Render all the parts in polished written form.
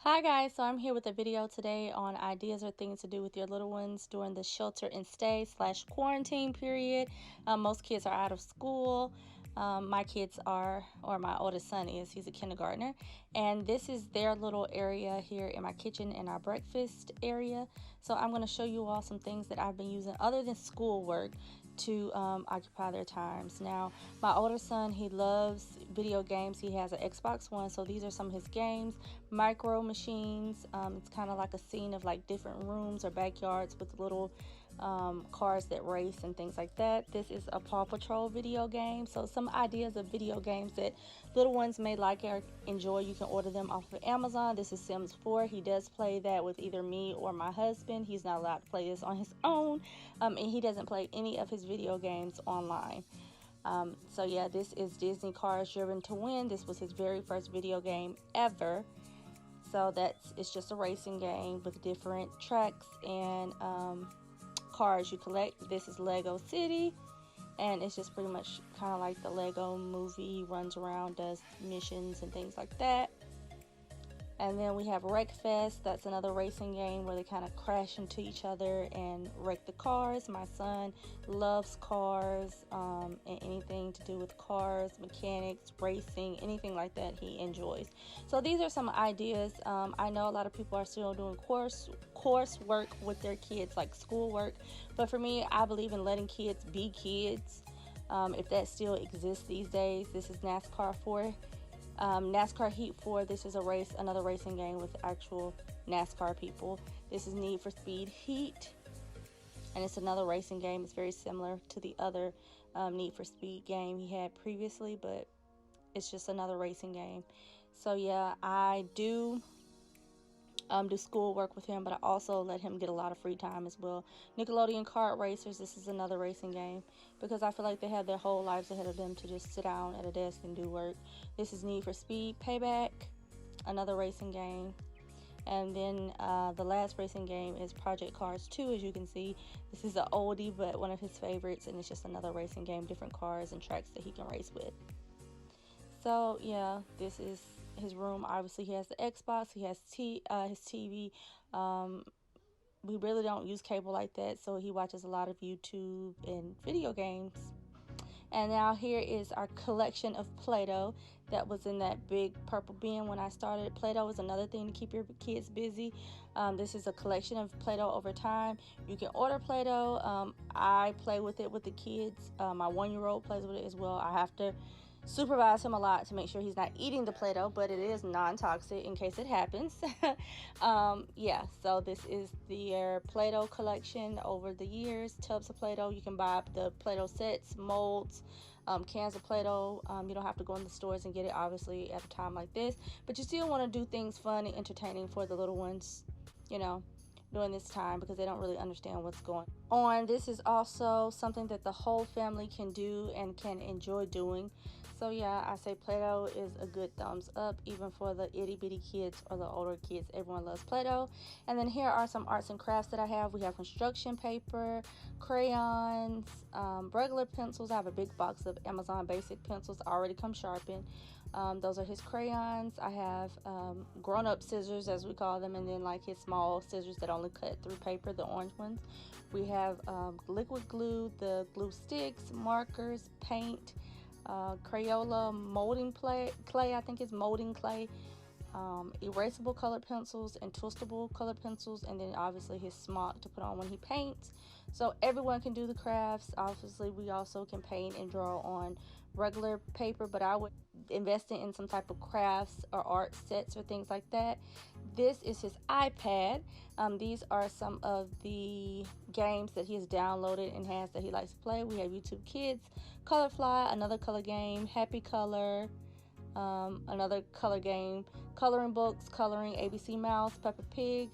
Hi guys, so I'm here with a video today on ideas or things to do with your little ones during the shelter and stay / quarantine period. Most kids are out of school. My kids are, or my oldest son is, he's a kindergartner. And this is their little area here in my kitchen and our breakfast area. So I'm going to show you all some things that I've been using other than schoolwork to occupy their times. Now, my older son, he loves video games. He has an Xbox One, so these are some of his games. Micro Machines. It's kind of like a scene of like different rooms or backyards with little cars that race and things like that. This is a Paw Patrol video game. So some ideas of video games that little ones may like or enjoy, you can order them off of Amazon. This is Sims 4. He does play that with either me or my husband. He's not allowed to play this on his own, and he doesn't play any of his video games online. So yeah, this is Disney Cars Driven to Win. This was his very first video game ever. So it's just a racing game with different tracks and cars you collect. This is Lego City, and it's just pretty much kind of like the Lego movie. He runs around, does missions and things like that. And then we have Wreckfest. That's another racing game where they kind of crash into each other and wreck the cars. My son loves cars, and anything to do with cars, mechanics, racing, anything like that he enjoys. So these are some ideas. I know a lot of people are still doing course work with their kids, like schoolwork. But for me, I believe in letting kids be kids. If that still exists these days. This is NASCAR 4. NASCAR Heat 4. This is another racing game with actual NASCAR people. This is Need for Speed Heat, and it's another racing game. It's very similar to the other Need for Speed game he had previously, but it's just another racing game. So yeah, I do school work with him, but I also let him get a lot of free time as well. Nickelodeon Kart Racers. This is another racing game because I feel like they have their whole lives ahead of them to just sit down at a desk and do work. This is Need for Speed Payback, another racing game. And then the last racing game is Project Cars 2. As you can see, this is an oldie but one of his favorites, and it's just another racing game, different cars and tracks that he can race with. So yeah, this is his room. Obviously, he has the Xbox. He has his TV. We really don't use cable like that, so he watches a lot of YouTube and video games. And now here is our collection of Play-Doh that was in that big purple bin when I started. Play-Doh is another thing to keep your kids busy. This is a collection of Play-Doh over time. You can order Play-Doh. I play with it with the kids. My 1-year-old plays with it as well. I have to supervise him a lot to make sure he's not eating the Play-Doh, but it is non-toxic in case it happens. Yeah, so this is the Play-Doh collection over the years. Tubs of Play-Doh. You can buy the Play-Doh sets, molds, cans of Play-Doh. You don't have to go in the stores and get it, obviously, at a time like this, but you still want to do things fun and entertaining for the little ones, during this time, because they don't really understand what's going on. This is also something that the whole family can do and can enjoy doing. So yeah, I say Play-Doh is a good thumbs up, even for the itty bitty kids or the older kids. Everyone loves Play-Doh. And then here are some arts and crafts that I have. We have construction paper, crayons, regular pencils. I have a big box of Amazon basic pencils already come sharpened. Those are his crayons. I have grown-up scissors, as we call them, and then like his small scissors that only cut through paper, the orange ones. We have liquid glue, the glue sticks, markers, paint, Crayola molding clay, I think it's molding clay, erasable colored pencils and twistable colored pencils, and then obviously his smock to put on when he paints. So everyone can do the crafts. Obviously, we also can paint and draw on regular paper, but I would invest in some type of crafts or art sets or things like that. This is his iPad. These are some of the games that he has downloaded and has that he likes to play. We have YouTube Kids, Colorfly, another color game, Happy Color, another color game, coloring books, coloring ABC Mouse, Peppa Pig,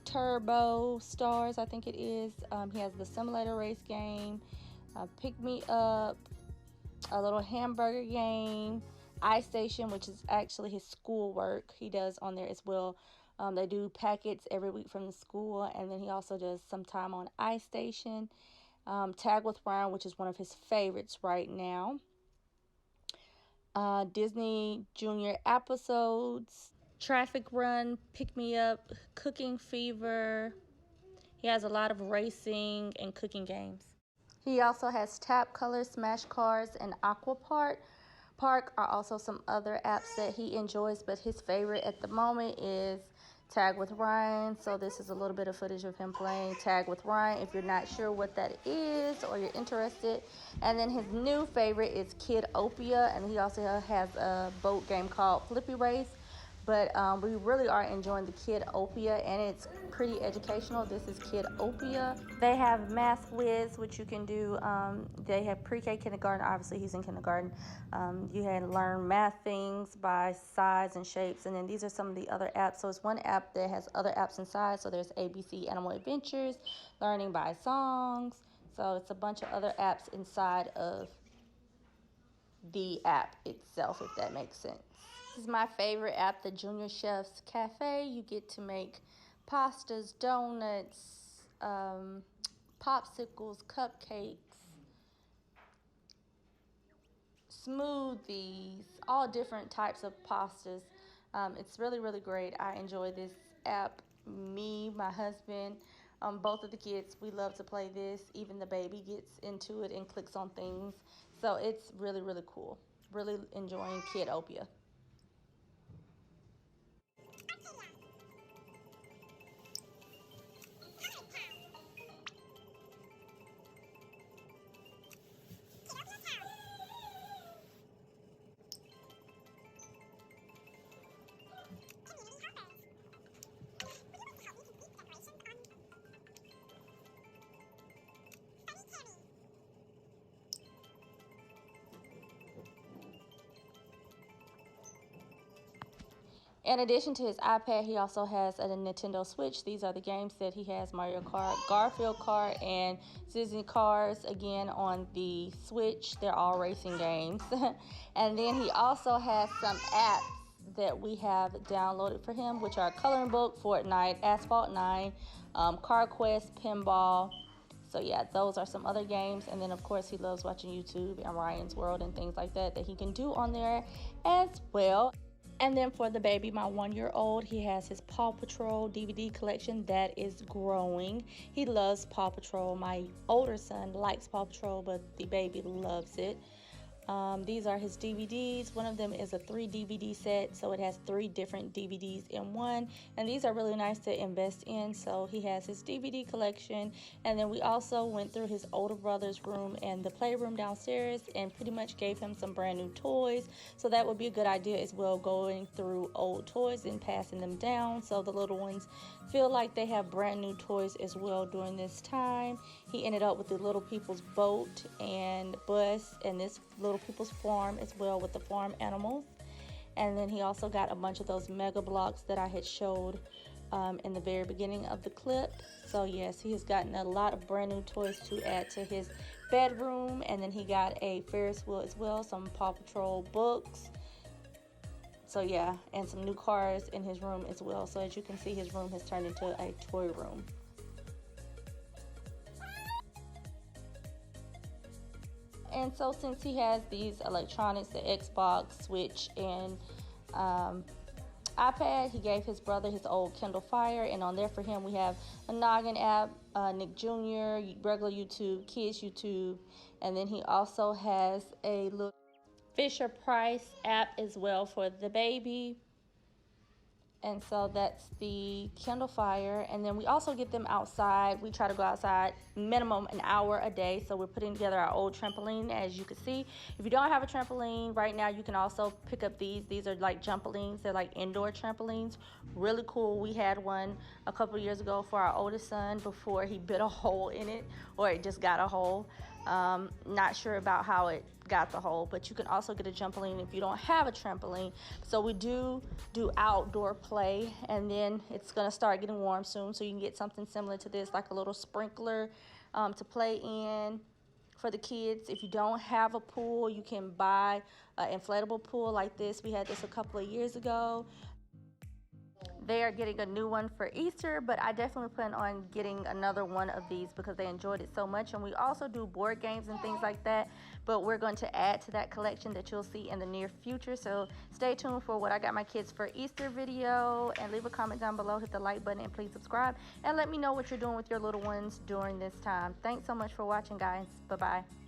Turbo Stars, I think it is. He has the simulator race game, Pick Me Up, a little hamburger game, iStation, which is actually his schoolwork he does on there as well. They do packets every week from the school, and then he also does some time on iStation. Tag with Ryan, which is one of his favorites right now. Disney Junior episodes, Traffic Run, Pick Me Up, Cooking Fever. He has a lot of racing and cooking games. He also has Tap Color, Smash Cars, and Aqua Park are also some other apps that he enjoys, but his favorite at the moment is Tag with Ryan. So this is a little bit of footage of him playing Tag with Ryan if you're not sure what that is or you're interested. And then his new favorite is Kidopia, and he also has a boat game called Flippy Race. But we really are enjoying the Kidopia, and it's pretty educational. This is Kidopia. They have Math Whiz, which you can do. They have pre-K, kindergarten. Obviously, he's in kindergarten. You can learn math things by size and shapes. And then these are some of the other apps. So it's one app that has other apps inside. So there's ABC Animal Adventures, Learning by Songs. So it's a bunch of other apps inside of the app itself, if that makes sense. This is my favorite app, the Junior Chef's Cafe. You get to make pastas, donuts, popsicles, cupcakes, smoothies, all different types of pastas. It's really, really great. I enjoy this app. Me, my husband, both of the kids, we love to play this. Even the baby gets into it and clicks on things. So it's really, really cool. Really enjoying Kidopia. In addition to his iPad, he also has a Nintendo Switch. These are the games that he has: Mario Kart, Garfield Kart, and Disney Cars, again on the Switch. They're all racing games. And then he also has some apps that we have downloaded for him, which are Coloring Book, Fortnite, Asphalt 9, Car Quest, Pinball. So yeah, those are some other games. And then of course he loves watching YouTube and Ryan's World and things like that he can do on there as well. And then for the baby, my 1-year-old, he has his Paw Patrol DVD collection that is growing. He loves Paw Patrol. My older son likes Paw Patrol, but the baby loves it. These are his DVDs. One of them is a 3 DVD set, so it has 3 different DVDs in one, and these are really nice to invest in. So he has his DVD collection, and then we also went through his older brother's room and the playroom downstairs and pretty much gave him some brand new toys. So that would be a good idea as well, going through old toys and passing them down so the little ones feel like they have brand new toys as well during this time. He ended up with the Little People's Boat and bus, and this Little People's Farm as well with the farm animals. And then he also got a bunch of those Mega Blocks that I had showed in the very beginning of the clip. So yes, he has gotten a lot of brand new toys to add to his bedroom. And then he got a Ferris wheel as well, some Paw Patrol books. So yeah, and some new cars in his room as well. So as you can see, his room has turned into a toy room. And so since he has these electronics, the Xbox, Switch, and iPad, he gave his brother his old Kindle Fire, and on there for him we have a Noggin app, Nick Jr., regular YouTube, Kids YouTube, and then he also has a little Fisher Price app as well for the baby. And so that's the Kindle Fire. And then we also get them outside. We try to go outside minimum an hour a day. So we're putting together our old trampoline, as you can see. If you don't have a trampoline right now, you can also pick up these. These are like jumpolines. They're like indoor trampolines. Really cool. We had one a couple years ago for our oldest son before he bit a hole in it, or it just got a hole. Not sure about how it got the hole, but you can also get a trampoline if you don't have a trampoline. So we do outdoor play, and then it's gonna start getting warm soon, so you can get something similar to this, like a little sprinkler to play in for the kids. If you don't have a pool, you can buy an inflatable pool like this. We had this a couple of years ago. they are getting a new one for Easter, but I definitely plan on getting another one of these because they enjoyed it so much. And we also do board games and things like that, but we're going to add to that collection that you'll see in the near future. So stay tuned for what I got my kids for Easter video, and leave a comment down below, hit the like button, and please subscribe, and let me know what you're doing with your little ones during this time. Thanks so much for watching, guys. Bye-bye.